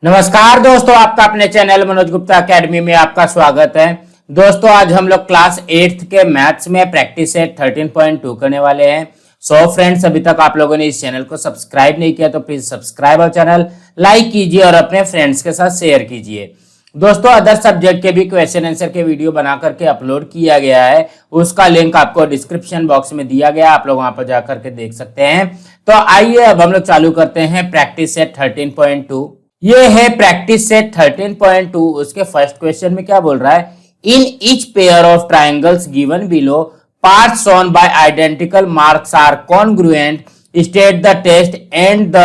नमस्कार दोस्तों, आपका अपने चैनल मनोज गुप्ता एकेडमी में आपका स्वागत है। दोस्तों आज हम लोग क्लास 8th के मैथ्स में प्रैक्टिस सेट 13.2 करने वाले हैं। सो फ्रेंड्स, अभी तक आप लोगों ने इस चैनल को सब्सक्राइब नहीं किया तो प्लीज सब्सक्राइब और चैनल लाइक कीजिए और अपने फ्रेंड्स के साथ शेयर कीजिए। दोस्तों अदर सब्जेक्ट के भी क्वेश्चन आंसर के वीडियो बना करके अपलोड किया गया है, उसका लिंक आपको डिस्क्रिप्शन बॉक्स में दिया गया, आप लोग वहां पर जाकर के देख सकते हैं। तो आइए अब हम लोग चालू करते हैं प्रैक्टिस सेट 13.2। ये है प्रैक्टिस सेट 13.2। उसके फर्स्ट क्वेश्चन में क्या बोल रहा है, in each pair of triangles given below parts shown by identical marks are congruent, state the test and the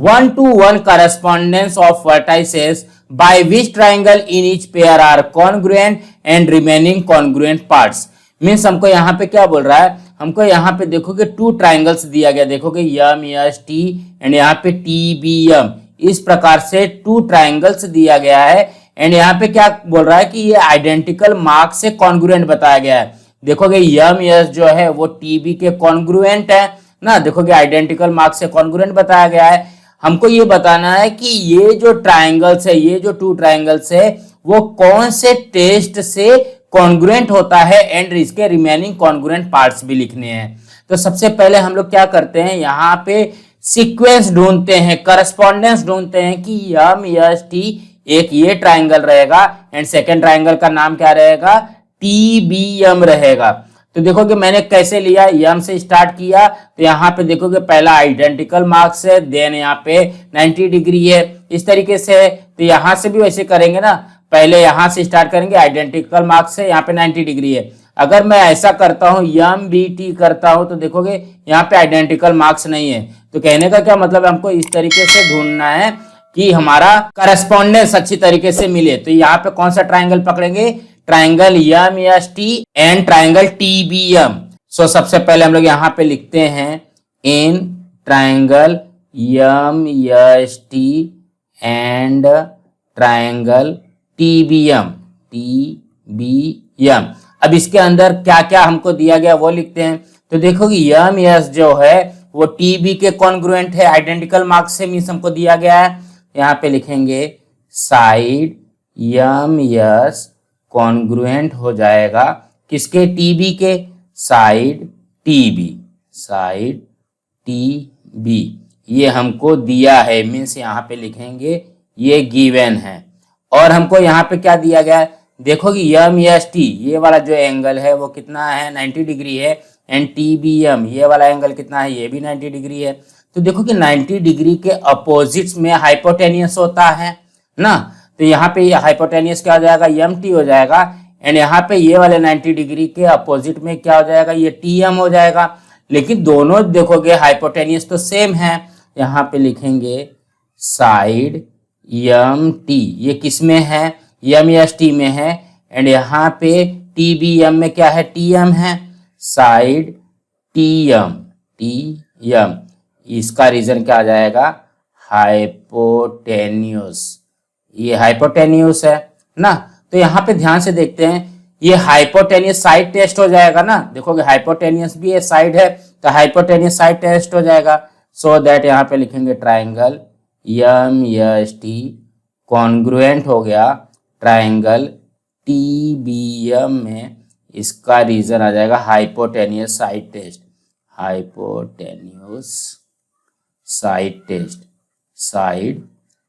1-to-1 correspondence of vertices by which triangle in each pair are congruent and remaining congruent parts। Means हमको यहाँ पे क्या बोल रहा है, हमको यहाँ पे देखोगे टू ट्राइंगल्स दिया गया, देखोगे यम यस टी एंड यहाँ पे टी बी यम, इस प्रकार से टू ट्राइंगल्स दिया गया है। एंड यहाँ पे क्या बोल रहा है कि ये आइडेंटिकल मार्क से कॉन्ग्रुएंट बताया गया है। देखोगे यम यस जो है वो टीबी के कॉन्ग्रुएंट है ना, देखोगे आइडेंटिकल मार्क से कॉन्ग्रुएंट बताया गया है। हमको ये बताना है कि ये जो ट्राइंगल्स है, ये जो टू ट्राइंगल्स है वो कौन से टेस्ट से कॉन्ग्रुएंट होता है एंड इसके रिमेनिंग कॉन्ग्रुएंट पार्ट्स भी लिखने हैं। तो सबसे पहले हम लोग क्या करते हैं, यहाँ पे सीक्वेंस ढूंढते हैं, करस्पॉन्डेंस ढूंढते हैं कि यम यस टी एक ये ट्राइंगल रहेगा एंड सेकेंड ट्राइंगल का नाम क्या रहेगा, टी बी यम रहेगा। तो देखोगे मैंने कैसे लिया, यम से स्टार्ट किया तो यहाँ पे देखोगे पहला आइडेंटिकल मार्क्स है, देन यहाँ पे 90 डिग्री है, इस तरीके से है। तो यहाँ से भी वैसे करेंगे ना, पहले यहाँ से स्टार्ट करेंगे, आइडेंटिकल मार्क्स है, यहाँ पे 90 डिग्री है। अगर मैं ऐसा करता हूँ यम बी टी करता हूँ तो देखोगे यहाँ पे आइडेंटिकल मार्क्स नहीं है। तो कहने का क्या मतलब, हमको इस तरीके से ढूंढना है कि हमारा करस्पॉन्डेंस अच्छी तरीके से मिले। तो यहाँ पे कौन सा ट्राइंगल पकड़ेंगे, triangle M S T and triangle T B M. So सबसे पहले हम लोग यहाँ पे लिखते हैं इन triangle M S T and triangle T B M. अब इसके अंदर क्या क्या हमको दिया गया वो लिखते हैं। तो देखोगे यम एस जो है वो टी बी के कॉन्ग्रुएंट है, आइडेंटिकल मार्क्स से मीन्स हमको दिया गया है। यहाँ पे लिखेंगे साइड यम एस कॉन्ग्रुएंट हो जाएगा किसके, टीबी के, साइड टीबी ये हमको दिया है, मीन्स यहाँ पे लिखेंगे ये गिवन है। और हमको यहाँ पे क्या दिया गया है, देखोगे यम एस टी ये वाला जो एंगल है वो कितना है, 90 डिग्री है, एंड टी बी एम ये वाला एंगल कितना है, ये भी 90 डिग्री है। तो देखो कि 90 डिग्री के अपोजिट्स में हाइपोटेनियस होता है ना, तो यहाँ पे हाइपोटेनियस क्या हो जाएगा, यम टी हो जाएगा। एंड यहाँ पे ये वाले 90 डिग्री के अपोजिट में क्या हो जाएगा, ये टी एम हो जाएगा। लेकिन दोनों देखोगे हाइपोटेनियस तो सेम है। यहाँ पे लिखेंगे साइड यम टी, ये किस में है, यम एस टी में है। एंड यहाँ पे टी बी एम में क्या है, टी एम है, साइड टी एम। इसका रीजन क्या आ जाएगा, हाइपोटेन्यूस, ये हाइपोटेन्यूस है ना। तो यहाँ पे ध्यान से देखते हैं, ये हाइपोटेनियस साइड टेस्ट हो जाएगा ना, देखोगे हाइपोटेनियस भी ये साइड है तो हाइपोटेनियस साइड टेस्ट हो जाएगा। सो दैट यहाँ पे लिखेंगे triangle M S T congruent हो गया ट्राइंगल टी बी एम में, इसका रीजन आ जाएगा hypotenuse side test, hypotenuse side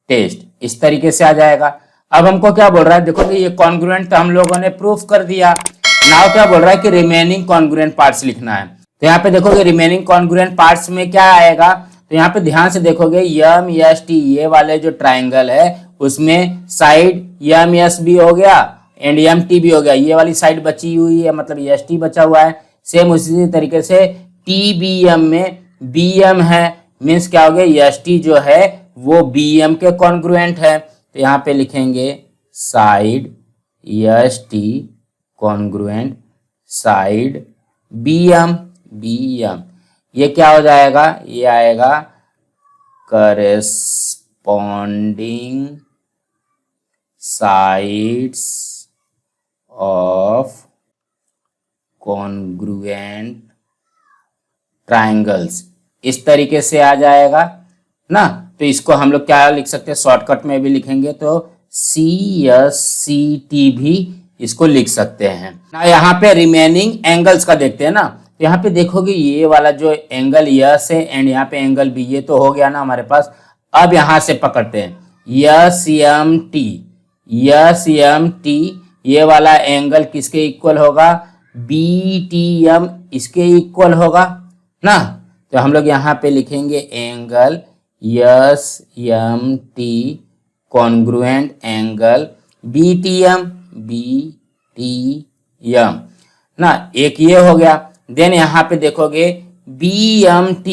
test इस तरीके से आ जाएगा। अब हमको क्या बोल रहा है, देखो ये कॉन्ग्रुएंट तो हम लोगों ने प्रूफ कर दिया। नाउ क्या बोल रहा है कि रिमेनिंग कॉन्ग्रुएंट पार्ट्स लिखना है। तो यहाँ पे देखोगे रिमेनिंग कॉन्ग्रुएंट पार्ट्स में क्या आएगा, तो यहाँ पे ध्यान से देखोगे यम एस टी ये वाले जो ट्राइंगल है उसमें साइड यम एस भी हो गया एंड एम टी भी हो गया, ये वाली साइड बची हुई है, मतलब एस टी बचा हुआ है। सेम उसी तरीके से टी बी एम में बी एम है, मीन्स क्या हो गया, एस टी जो है वो बी एम के कॉन्ग्रुएंट है। तो यहाँ पे लिखेंगे side S T congruent side B M. ये क्या हो जाएगा, ये आएगा corresponding sides of congruent triangles, इस तरीके से आ जाएगा ना। तो इसको हम लोग क्या लिख सकते हैं, शॉर्टकट में भी लिखेंगे तो CSCT भी इसको लिख सकते हैं ना। यहाँ पे रिमेनिंग एंगल्स का देखते हैं ना, तो यहाँ पे देखोगे ये वाला जो एंगल यस है एंड यहाँ पे एंगल बी, ये तो हो गया ना हमारे पास। अब यहाँ से पकड़ते हैं यस ये वाला एंगल किसके इक्वल होगा, BTM इसके इक्वल होगा ना। तो हम लोग यहाँ पे लिखेंगे angle SMT congruent angle BTM ना, एक ये हो गया। देन यहाँ पे देखोगे BMT,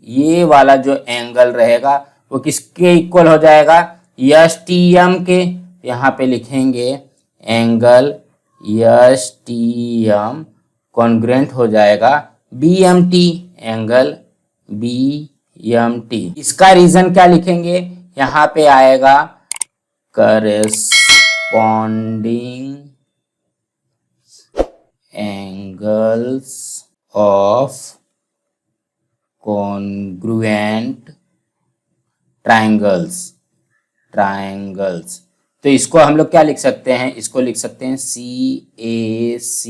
ये वाला जो एंगल रहेगा वो किसके इक्वल हो जाएगा, STM के। यहाँ पे लिखेंगे एंगल STM कॉन्ग्रुएंट हो जाएगा BMT, एंगल BMT। इसका रीजन क्या लिखेंगे, यहाँ पे आएगा corresponding angles of congruent triangles. तो इसको हम लोग क्या लिख सकते हैं, इसको लिख सकते हैं CACT,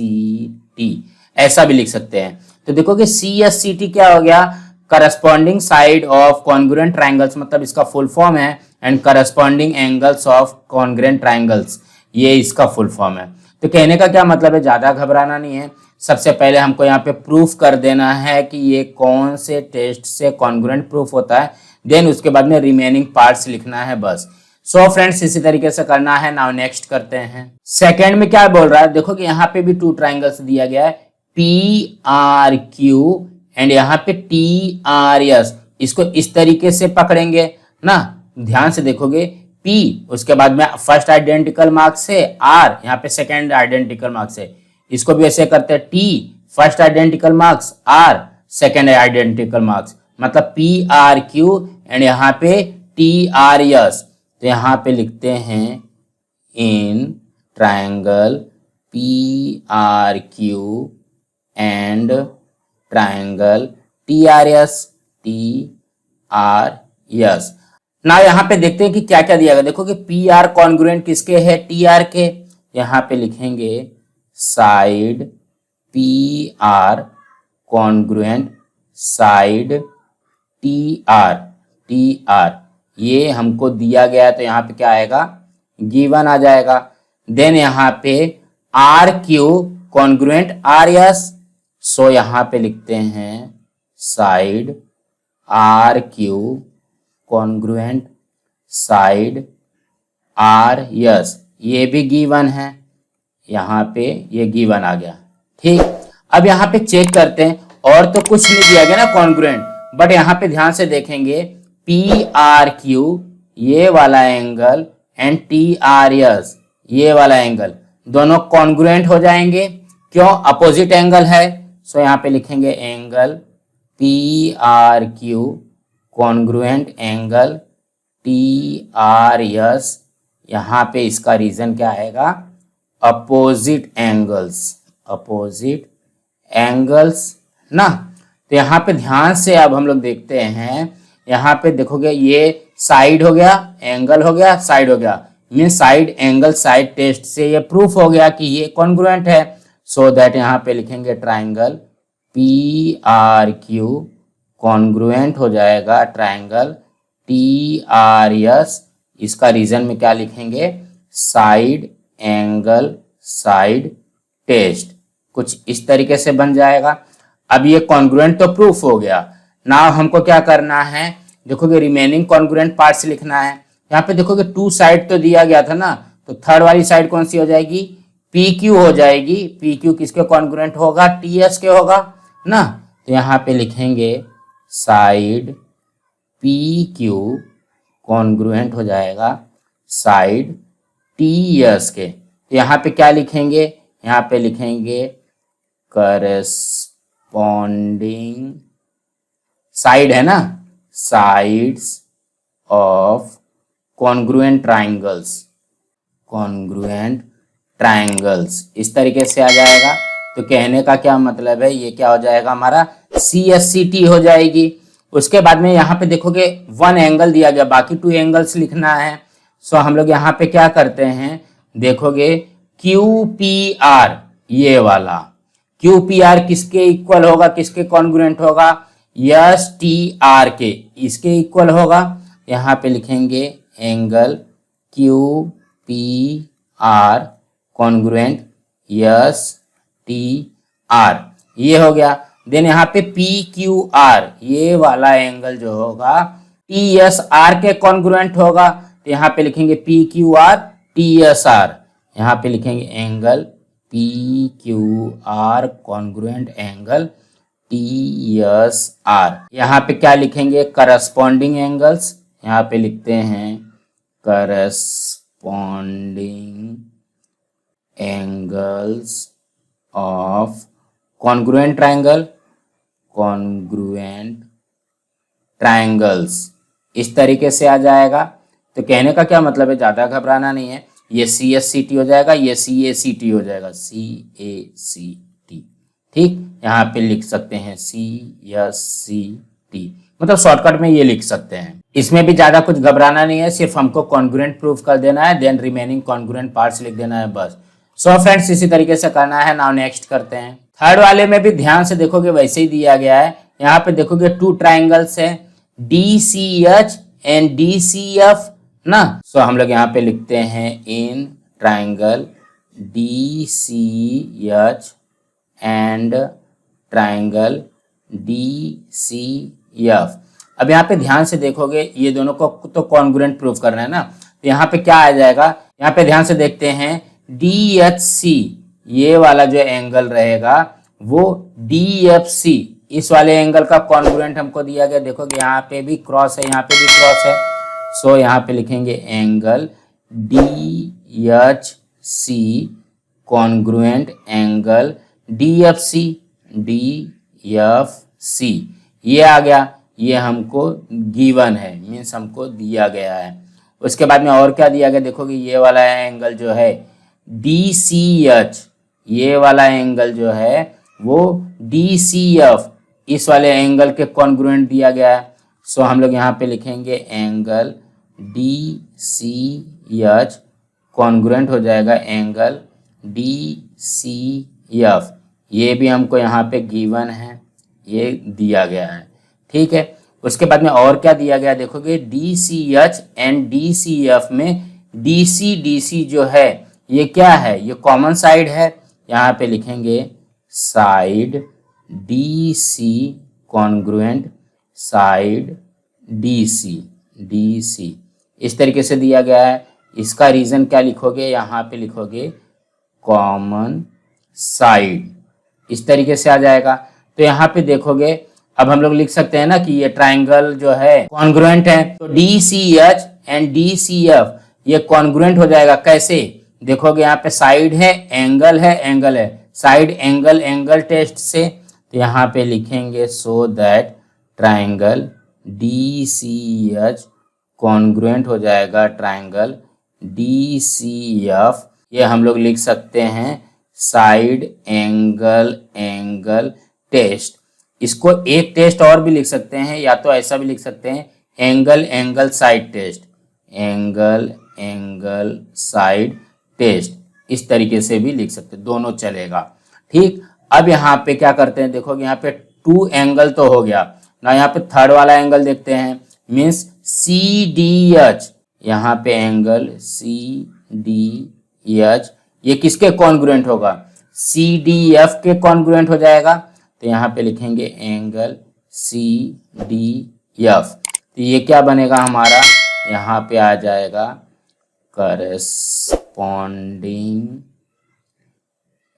ऐसा भी लिख सकते हैं। तो देखोगे CSCT क्या हो गया, corresponding side of congruent triangles, मतलब इसका फुल फॉर्म है, and corresponding angles of congruent triangles, ये इसका फुल फॉर्म है। तो कहने का क्या मतलब है, ज्यादा घबराना नहीं है। सबसे पहले हमको यहाँ पे प्रूफ कर देना है कि ये कौन से टेस्ट से कॉन्ग्रुएंट प्रूफ होता है, देन उसके बाद में रिमेनिंग पार्ट्स लिखना है बस। सो फ्रेंड्स इसी तरीके से करना है। नाउ नेक्स्ट करते हैं। सेकेंड में क्या बोल रहा है, देखो कि यहाँ पे भी 2 ट्राइंगल्स दिया गया है, PRQ एंड यहाँ पे TRS। इसको इस तरीके से पकड़ेंगे ना, ध्यान से देखोगे, P उसके बाद में फर्स्ट आइडेंटिकल मार्क्स है, R यहाँ पे सेकेंड आइडेंटिकल मार्क्स है। इसको भी ऐसे करते हैं, T first identical marks, R second identical marks, मतलब PRQ एंड यहाँ पे TRS। तो यहाँ पे लिखते हैं in triangle PRQ and triangle TRS। ना यहाँ पे देखते हैं कि क्या क्या दिया गया। देखो कि PR कॉन्ग्रुएंट किसके है, TR के। यहाँ पे लिखेंगे side PR congruent side TR, ये हमको दिया गया है, तो यहाँ पे क्या आएगा, गिवन आ जाएगा। देन यहाँ पे RQ कॉन्ग्रुएंट RS, सो यहाँ पे लिखते हैं side RQ congruent side RS, ये भी गिवन है, यहाँ पे ये गिवन आ गया। ठीक, अब यहाँ पे चेक करते हैं, और तो कुछ नहीं दिया गया ना कॉन्ग्रुएंट, बट यहाँ पे ध्यान से देखेंगे PRQ ये वाला एंगल एंड TRS ये वाला एंगल दोनों कॉन्ग्रुएंट हो जाएंगे। क्यों, अपोजिट एंगल है। सो यहाँ पे लिखेंगे angle PRQ congruent angle TRS। यहाँ पे इसका रीजन क्या आएगा, अपोजिट एंगल्स ना। तो यहाँ पे ध्यान से अब हम लोग देखते हैं, यहाँ पे देखोगे ये साइड हो गया, एंगल हो गया, साइड हो गया, mean side angle side test से ये प्रूफ हो गया कि ये कॉन्ग्रुएंट है। सो दैट यहाँ पे लिखेंगे ट्रायंगल PRQ कॉन्ग्रुएंट हो जाएगा ट्रायंगल TRS। इसका रीजन में क्या लिखेंगे, साइड एंगल साइड टेस्ट, कुछ इस तरीके से बन जाएगा। अब ये कॉन्ग्रुएंट तो प्रूफ हो गया। नाउ हमको क्या करना है, देखोगे रिमेनिंग कॉन्ग्रुएंट पार्ट्स लिखना है। यहाँ पे देखोगे 2 साइड तो दिया गया था ना, तो थर्ड वाली साइड कौन सी हो जाएगी, PQ हो जाएगी। PQ किसके कॉन्ग्रुएंट होगा, TS के होगा ना। तो यहाँ पे लिखेंगे साइड PQ कॉन्ग्रुएंट हो जाएगा साइड TS के। तो यहाँ पे क्या लिखेंगे, यहाँ पे लिखेंगे करस्पॉन्डिंग साइड है ना, साइड्स ऑफ कॉन्ग्रुएंट ट्रायंगल्स इस तरीके से आ जाएगा। तो कहने का क्या मतलब है, ये क्या हो जाएगा, हमारा CSCT हो जाएगी। उसके बाद में यहाँ पे देखोगे वन एंगल दिया गया, बाकी टू एंगल्स लिखना है। सो हम लोग यहाँ पे क्या करते हैं, देखोगे क्यू पी आर, ये वाला क्यू पी आर किसके इक्वल होगा, किसके कॉन्ग्रुएंट होगा, एस टी आर के, इसके इक्वल होगा। यहाँ पे लिखेंगे angle Q P R congruent S T R, ये हो गया। देन यहाँ पे पी क्यू आर, ये वाला एंगल जो होगा टी एस आर के कॉन्ग्रुएंट होगा, तो यहाँ पे लिखेंगे P Q R T S R, यहाँ पे लिखेंगे angle P Q R congruent angle T S R. यहाँ पे क्या लिखेंगे, करस्पॉन्डिंग एंगल्स, यहाँ पे लिखते हैं corresponding angles of congruent triangle, congruent triangles, इस तरीके से आ जाएगा। तो कहने का क्या मतलब है, ज़्यादा घबराना नहीं है, ये सी एस सी टी हो जाएगा, ये सी ए सी टी हो जाएगा, सी ए सी टी, ठीक। यहाँ पे लिख सकते हैं सी एस सी टी, मतलब शॉर्टकट में ये लिख सकते हैं। इसमें भी ज़्यादा कुछ घबराना नहीं है, सिर्फ हमको कॉन्ग्रुएंट प्रूफ कर देना है, देन रिमेनिंग कॉन्ग्रुएंट पार्ट्स लिख देना है बस। सो फ्रेंड्स इसी तरीके से करना है। नाउ नेक्स्ट करते हैं। थर्ड वाले में भी ध्यान से देखोगे वैसे ही दिया गया है। यहाँ पे देखोगे टू ट्राइंगल्स है, D C H and D C F ना। सो हम लोग यहाँ पे लिखते हैं इन triangle D C H and triangle D C F. अब यहाँ पे ध्यान से देखोगे ये दोनों को तो कॉन्ग्रुएंट प्रूफ करना है ना, तो यहाँ पे क्या आ जाएगा, यहाँ पे ध्यान से देखते हैं डी एच सी, ये वाला जो एंगल रहेगा वो डी एफ सी, इस वाले एंगल का कॉन्ग्रुएंट हमको दिया गया। देखोगे यहाँ पे भी क्रॉस है, यहाँ पे भी क्रॉस है। सो यहाँ पे लिखेंगे angle D H C congruent angle D F C, D F C, ये आ गया, ये हमको गिवन है, मीन्स हमको दिया गया है। उसके बाद में और क्या दिया गया, देखोगे ये वाला एंगल जो है डी सी एच, ये वाला एंगल जो है वो डी सी एफ, इस वाले एंगल के कॉन्ग्रुएंट दिया गया है। सो हम लोग यहाँ पे लिखेंगे angle D C H congruent हो जाएगा एंगल डी सी एफ, ये भी हमको यहाँ पे गिवन है, ये दिया गया है, ठीक है। उसके बाद में और क्या दिया गया, देखोगे D C H and D C F में डी सी जो है ये क्या है, ये कॉमन साइड है। यहाँ पे लिखेंगे side D C congruent side D C, इस तरीके से दिया गया है। इसका रीजन क्या लिखोगे, यहाँ पे लिखोगे कॉमन साइड, इस तरीके से आ जाएगा। तो यहाँ पे देखोगे अब हम लोग लिख सकते हैं ना कि ये ट्राइंगल जो है कॉन्ग्रुएंट है, तो D C H and D C F ये कॉन्ग्रुएंट हो जाएगा। कैसे, देखोगे यहाँ पे साइड है, एंगल है, साइड एंगल टेस्ट से, तो यहाँ पे लिखेंगे so that triangle D C H congruent हो जाएगा ट्राइंगल डी सी एफ, ये हम लोग लिख सकते हैं साइड एंगल टेस्ट। इसको एक टेस्ट और भी लिख सकते हैं, या तो ऐसा भी लिख सकते हैं angle side test, angle side test, इस तरीके से भी लिख सकते हैं, दोनों चलेगा, ठीक। अब यहाँ पे क्या करते हैं, देखोगे यहाँ पे टू एंगल तो हो गया ना, यहाँ पे थर्ड वाला एंगल देखते हैं, मीन्स सी डी एच, यहाँ पे एंगल सी डी एच ये किसके कॉन्ग्रुएंट होगा, सी डी एफ के कॉन्ग्रुएंट हो जाएगा। तो यहाँ पे लिखेंगे एंगल सी डी एफ, तो ये क्या बनेगा हमारा, यहाँ पे आ जाएगा corresponding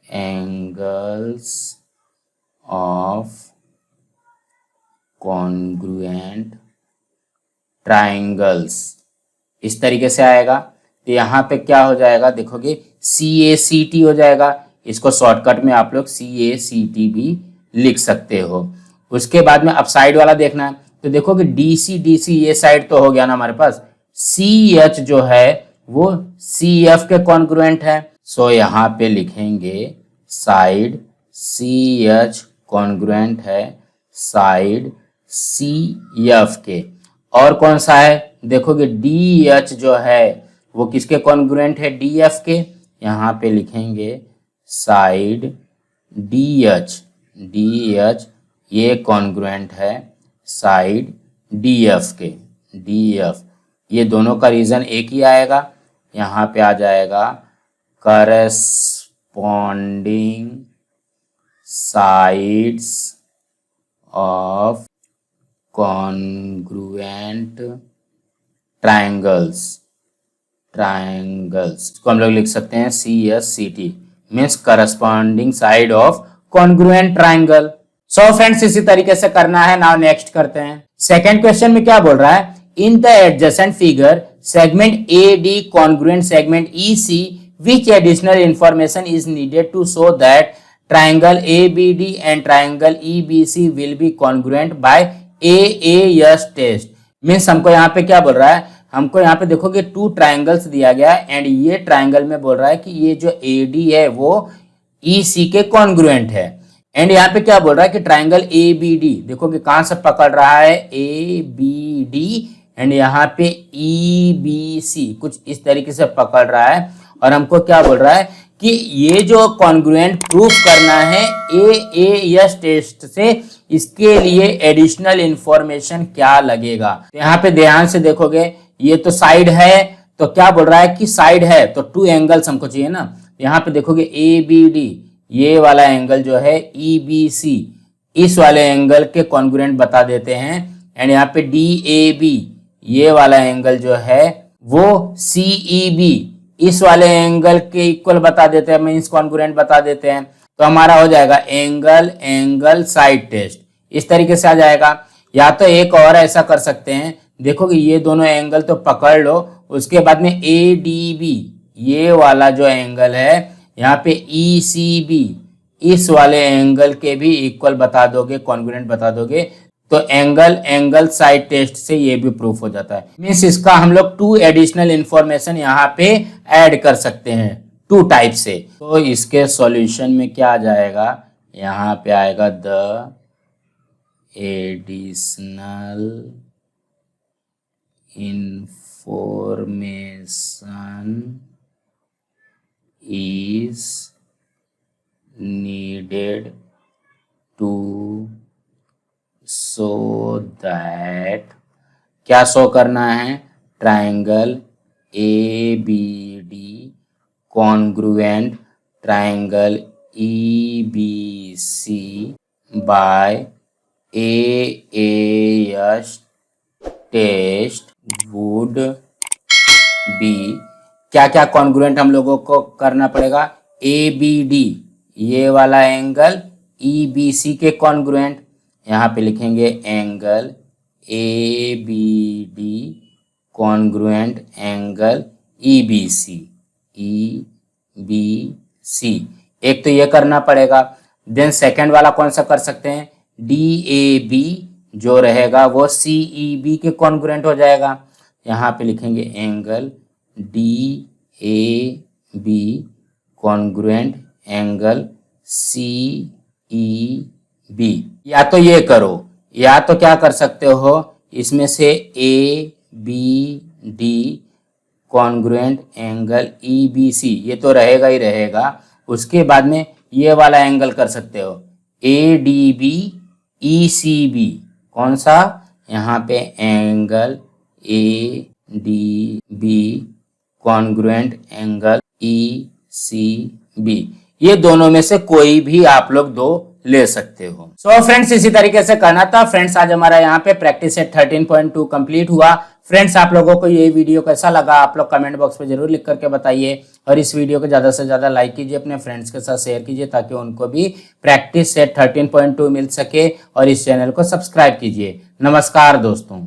angles of congruent triangles, इस तरीके से आएगा। तो यहाँ पे क्या हो जाएगा, देखोगे सी ए सी टी हो जाएगा, इसको शॉर्टकट में आप लोग सी ए सी टी भी लिख सकते हो। उसके बाद में अब साइड वाला देखना है, तो देखोगे डी सी ये साइड तो हो गया ना हमारे पास, सी एच जो है वो सी एफ के कॉन्ग्रुएंट है। सो यहाँ पे लिखेंगे साइड सी एच कॉन्ग्रुएंट है साइड सी एफ के। और कौन सा है, देखोगे डी एच जो है वो किसके कॉन्ग्रुएंट है, डी एफ के। यहाँ पे लिखेंगे साइड डी एच ये कॉन्ग्रुएंट है साइड डी एफ के, डी एफ। ये दोनों का रीजन एक ही आएगा, यहाँ पे आ जाएगा corresponding sides of congruent triangles को हम लोग लिख सकते हैं CSCT, means corresponding side of congruent triangle. So friends इसी तरीके से करना है। नाउ नेक्स्ट करते हैं। सेकंड क्वेश्चन में क्या बोल रहा है, in the adjacent figure segment AD congruent segment EC which additional information is needed to show that triangle ABD and triangle EBC will be congruent by AAS test। Means हमको यहाँ पे क्या बोल रहा है, हमको यहाँ पे देखोगे 2 ट्राइंगल्स दिया गया है एंड ये ट्राइंगल में बोल रहा है कि ये जो AD है वो EC के कॉन्ग्रुएंट है। एंड यहाँ पे क्या बोल रहा है कि ट्राइंगल ABD देखोगे कहां से पकड़ रहा है, ABD एंड यहाँ पे EBC कुछ इस तरीके से पकड़ रहा है। और हमको क्या बोल रहा है कि ये जो कॉन्ग्रुएंट प्रूफ करना है AAS टेस्ट से, इसके लिए एडिशनल इंफॉर्मेशन क्या लगेगा। तो यहाँ पे ध्यान से देखोगे, ये तो साइड है, तो क्या बोल रहा है कि साइड है तो 2 एंगल्स हमको चाहिए ना। यहाँ पे देखोगे ABD ये वाला एंगल जो है EBC इस वाले एंगल के कॉन्ग्रुएंट बता देते हैं। एंड यहाँ पे DAB ये वाला एंगल जो है वो CEB इस वाले एंगल के इक्वल बता देते हैं, मीन्स कॉन्ग्रुएंट बता देते हैं। तो हमारा हो जाएगा एंगल साइड टेस्ट, इस तरीके से आ जाएगा। या तो एक और ऐसा कर सकते हैं, देखोगे ये दोनों एंगल तो पकड़ लो, उसके बाद में ADB ये वाला जो एंगल है, यहाँ पे ECB इस वाले एंगल के भी इक्वल बता दोगे, कॉन्ग्रुएंट बता दोगे, तो एंगल साइड टेस्ट से ये भी प्रूफ हो जाता है। मीन्स इसका हम लोग 2 एडिशनल इंफॉर्मेशन यहाँ पे ऐड कर सकते हैं 2 टाइप से। तो इसके सॉल्यूशन में क्या आ जाएगा, यहाँ पे आएगा the additional information is needed to show that, क्या शो करना है, triangle ABD congruent triangle EBC by AAS test would be, क्या क्या कॉन्ग्रुएंट हम लोगों को करना पड़ेगा, ABD ये वाला एंगल EBC के कॉन्ग्रुएंट, यहाँ पे लिखेंगे angle ABD congruent angle EBC। एक तो ये करना पड़ेगा। देन सेकंड वाला कौन सा कर सकते हैं, DAB जो रहेगा वो CEB के कॉन्ग्रुएंट हो जाएगा। यहाँ पे लिखेंगे angle DAB congruent angle CEB। या तो ये करो, या तो क्या कर सकते हो, इसमें से ABD कॉन्ग्रुएंट एंगल EBC ये तो रहेगा ही रहेगा, उसके बाद में ये वाला एंगल कर सकते हो ADB ECB। कौन सा, यहाँ पे angle ADB congruent angle ECB, ये दोनों में से कोई भी आप लोग 2 ले सकते हो। सो फ्रेंड्स इसी तरीके से करना था। फ्रेंड्स आज हमारा यहाँ पे प्रैक्टिस सेट 13.2 कंप्लीट हुआ। फ्रेंड्स आप लोगों को ये वीडियो कैसा लगा आप लोग कमेंट बॉक्स में जरूर लिख करके बताइए, और इस वीडियो को ज्यादा से ज्यादा लाइक कीजिए, अपने फ्रेंड्स के साथ शेयर कीजिए ताकि उनको भी प्रैक्टिस सेट 13.2 मिल सके, और इस चैनल को सब्सक्राइब कीजिए। नमस्कार दोस्तों।